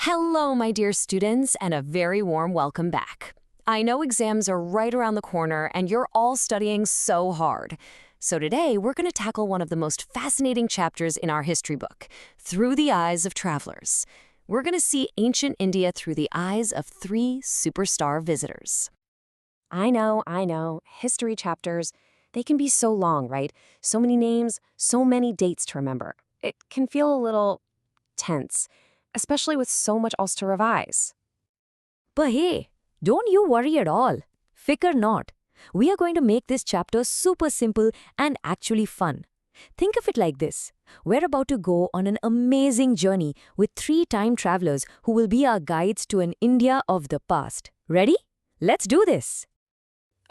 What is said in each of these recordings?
Hello, my dear students, and a very warm welcome back. I know exams are right around the corner, and you're all studying so hard. So today, we're going to tackle one of the most fascinating chapters in our history book, Through the Eyes of Travelers. We're going to see ancient India through the eyes of 3 superstar visitors. I know. History chapters, they can be so long, right? So many names, so many dates to remember. It can feel a little tense, especially with so much else to revise. But hey, don't you worry at all. Fikr not. We are going to make this chapter super simple and actually fun. Think of it like this. We're about to go on an amazing journey with 3 time travelers who will be our guides to an India of the past. Ready? Let's do this.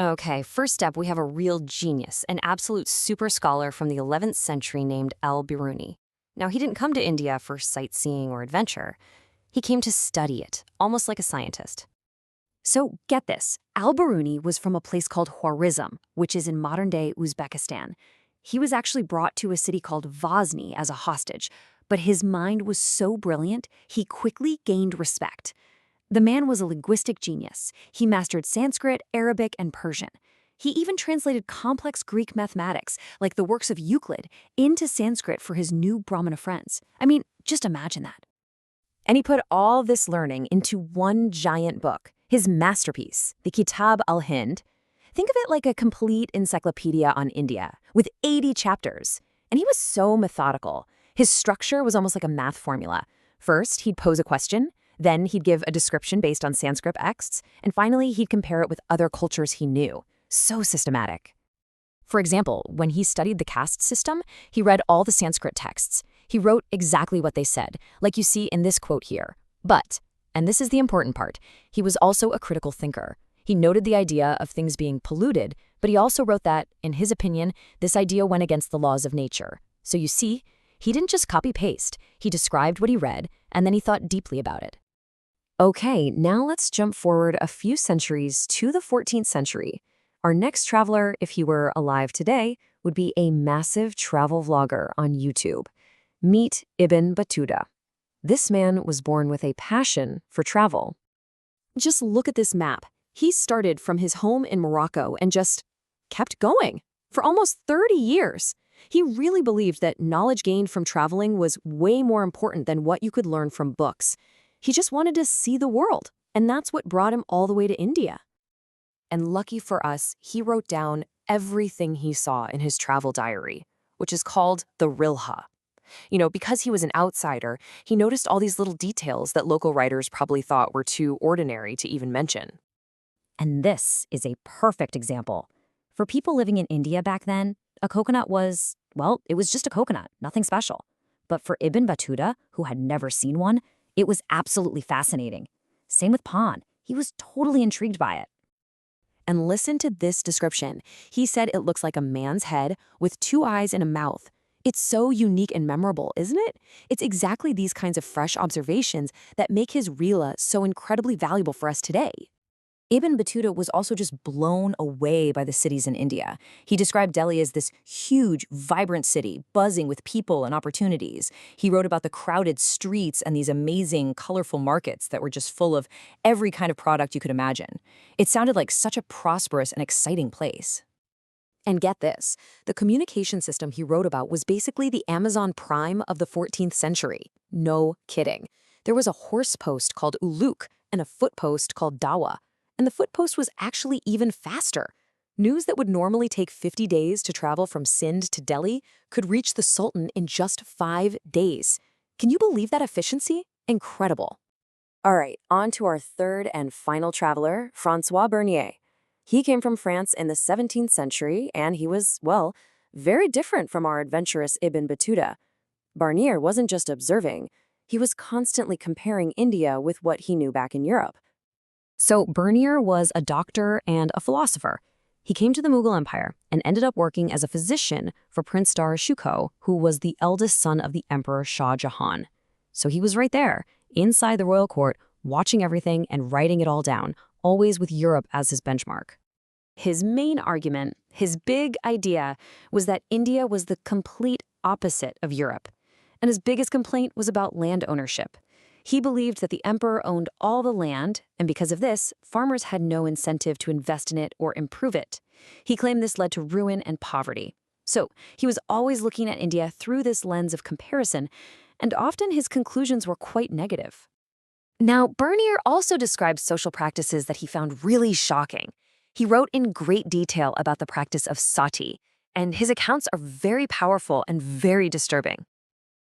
Okay, first step, we have a real genius, an absolute super scholar from the 11th century named Al-Biruni. Now, he didn't come to India for sightseeing or adventure. He came to study it, almost like a scientist. So get this, Al-Biruni was from a place called Khwarizm, which is in modern-day Uzbekistan. He was actually brought to a city called Vazny as a hostage, but his mind was so brilliant, he quickly gained respect. The man was a linguistic genius. He mastered Sanskrit, Arabic, and Persian. He even translated complex Greek mathematics, like the works of Euclid, into Sanskrit for his new Brahmana friends. I mean, just imagine that. And he put all this learning into one giant book, his masterpiece, the Kitab-al-Hind. Think of it like a complete encyclopedia on India, with 80 chapters. And he was so methodical. His structure was almost like a math formula. First, he'd pose a question, then he'd give a description based on Sanskrit texts, and finally, he'd compare it with other cultures he knew. So systematic. For example, when he studied the caste system, he read all the Sanskrit texts. He wrote exactly what they said, like you see in this quote here. But, and this is the important part, he was also a critical thinker. He noted the idea of things being polluted, but he also wrote that, in his opinion, this idea went against the laws of nature. So you see, he didn't just copy-paste. He described what he read, and then he thought deeply about it. Okay, now let's jump forward a few centuries to the 14th century. Our next traveler, if he were alive today, would be a massive travel vlogger on YouTube. Meet Ibn Battuta. This man was born with a passion for travel. Just look at this map. He started from his home in Morocco and just kept going for almost 30 years. He really believed that knowledge gained from traveling was way more important than what you could learn from books. He just wanted to see the world, and that's what brought him all the way to India. And lucky for us, he wrote down everything he saw in his travel diary, which is called the Rihla. Because he was an outsider, he noticed all these little details that local writers probably thought were too ordinary to even mention. And this is a perfect example. For people living in India back then, a coconut was, well, it was just a coconut, nothing special. But for Ibn Battuta, who had never seen one, it was absolutely fascinating. Same with Pan. He was totally intrigued by it. And listen to this description. He said it looks like a man's head with 2 eyes and a mouth. It's so unique and memorable, isn't it? It's exactly these kinds of fresh observations that make his Rihla so incredibly valuable for us today. Ibn Battuta was also just blown away by the cities in India. He described Delhi as this huge, vibrant city, buzzing with people and opportunities. He wrote about the crowded streets and these amazing, colorful markets that were just full of every kind of product you could imagine. It sounded like such a prosperous and exciting place. And get this, the communication system he wrote about was basically the Amazon Prime of the 14th century. No kidding. There was a horse post called Uluk and a foot post called Dawa. And the foot post was actually even faster. News that would normally take 50 days to travel from Sindh to Delhi could reach the Sultan in just 5 days. Can you believe that efficiency? Incredible. All right, on to our third and final traveler, Francois Bernier. He came from France in the 17th century, and he was, well, very different from our adventurous Ibn Battuta. Bernier wasn't just observing. He was constantly comparing India with what he knew back in Europe. So Bernier was a doctor and a philosopher. He came to the Mughal Empire and ended up working as a physician for Prince Dara Shikoh, who was the eldest son of the Emperor Shah Jahan. So he was right there, inside the royal court, watching everything and writing it all down, always with Europe as his benchmark. His main argument, his big idea, was that India was the complete opposite of Europe. And his biggest complaint was about land ownership. He believed that the emperor owned all the land, and because of this, farmers had no incentive to invest in it or improve it. He claimed this led to ruin and poverty. So he was always looking at India through this lens of comparison, and often his conclusions were quite negative. Now, Bernier also described social practices that he found really shocking. He wrote in great detail about the practice of Sati, and his accounts are very powerful and very disturbing.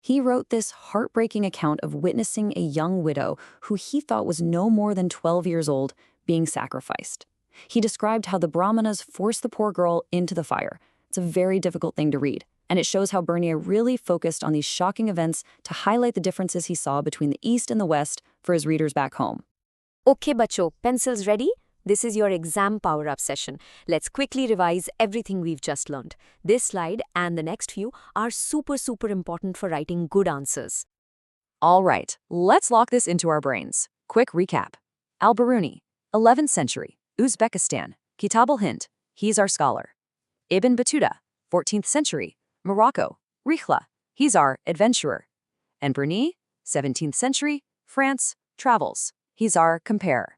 He wrote this heartbreaking account of witnessing a young widow who he thought was no more than 12 years old being sacrificed. He described how the Brahmanas forced the poor girl into the fire. It's a very difficult thing to read, and it shows how Bernier really focused on these shocking events to highlight the differences he saw between the East and the West for his readers back home. Okay, bacho, pencils ready? This is your exam power-up session. Let's quickly revise everything we've just learned. This slide and the next few are super important for writing good answers. All right, let's lock this into our brains. Quick recap. Al-Biruni, 11th century, Uzbekistan, Kitab-al-Hind, he's our scholar. Ibn Battuta, 14th century, Morocco, Rihla, he's our adventurer. And Bernier, 17th century, France, travels, he's our comparer.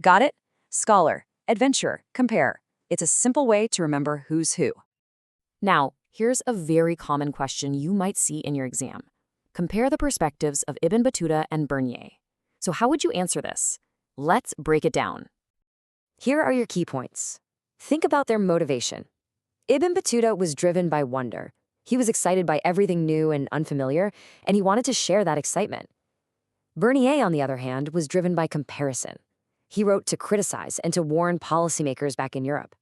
Got it? Scholar, adventurer, compare. It's a simple way to remember who's who. Now, here's a very common question you might see in your exam. Compare the perspectives of Ibn Battuta and Bernier. So how would you answer this? Let's break it down. Here are your key points. Think about their motivation. Ibn Battuta was driven by wonder. He was excited by everything new and unfamiliar, and he wanted to share that excitement. Bernier, on the other hand, was driven by comparison. He wrote to criticize and to warn policymakers back in Europe.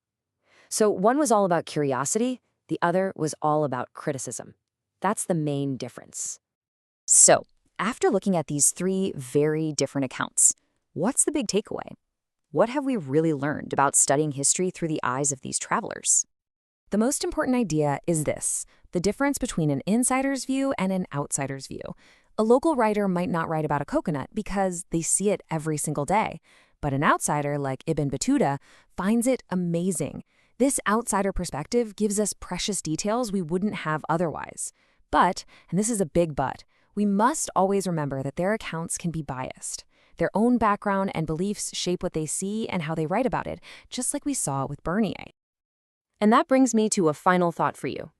So one was all about curiosity, the other was all about criticism. That's the main difference. So, after looking at these three very different accounts, what's the big takeaway? What have we really learned about studying history through the eyes of these travelers? The most important idea is this: the difference between an insider's view and an outsider's view. A local writer might not write about a coconut because they see it every single day. But an outsider like Ibn Battuta finds it amazing. This outsider perspective gives us precious details we wouldn't have otherwise. But, and this is a big but, we must always remember that their accounts can be biased. Their own background and beliefs shape what they see and how they write about it, just like we saw with Bernier. And that brings me to a final thought for you.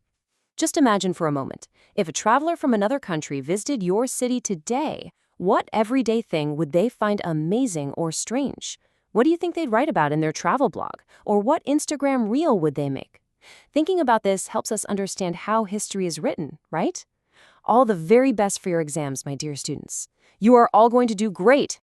Just imagine for a moment, if a traveler from another country visited your city today, what everyday thing would they find amazing or strange? What do you think they'd write about in their travel blog? Or what Instagram reel would they make? Thinking about this helps us understand how history is written, right? All the very best for your exams, my dear students. You are all going to do great.